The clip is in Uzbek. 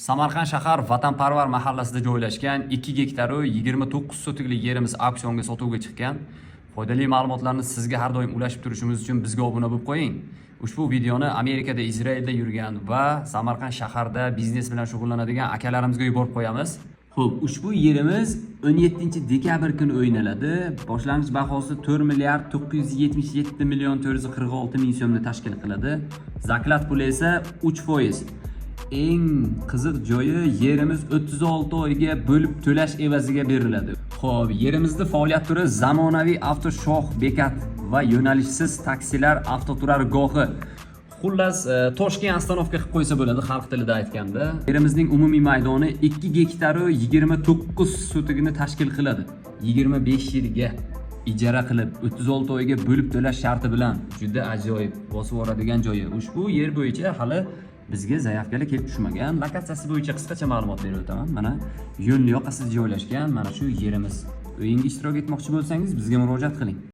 Samarqand shahar Vatanparvar mahallasida joylashgan 2 gektar 29 sotiklik yerimiz auksionga sotuvga chiqqan. Foydali ma'lumotlarni sizga har doim ulashib turishimiz uchun bizga obuna bo'lib qo'ying. Ushbu videoni Amerikada, Izraelda yurgan va Samarqand shaharda biznes bilan shug'ullanadigan akalarimizga yuborib qo'yamiz. Xo'p, ushbu yerimiz 17-dekabr kuni o'ynaladi. Boshlang'ich bahosi 4 milliard 977 million 446 ming so'mni tashkil qiladi. Zakat puli esa 3%. Eng qiziq joyi yerimiz 36 oyga bo'lib to'lash evaziga beriladi. Xo'p, yerimizda faoliyat turi zamonaviy avtoshoh bekat va yo'nalishsiz taksilar avtoturargohi. Xullas, Toshkent ostanovka qilib qo'ysa bo'ladi xalq tilida aytganda. Yerimizning umumiy maydoni 2 gektar 29 sotikni tashkil qiladi. 25 yilga ijara qilib 36 oyga bo'lib to'lash sharti bilan juda ajoyib bosib o'radigan joyi. Ushbu yer bo'yicha hali bizga zaявkalar kelib tushmagan. Lokatsiyasi bo'yicha qisqacha ma'lumot berib o'taman. Mana yo'l yoqasida joylashgan mana shu yerimiz. O'yinga ishtirok etmoqchi bo'lsangiz bizga murojaat qiling.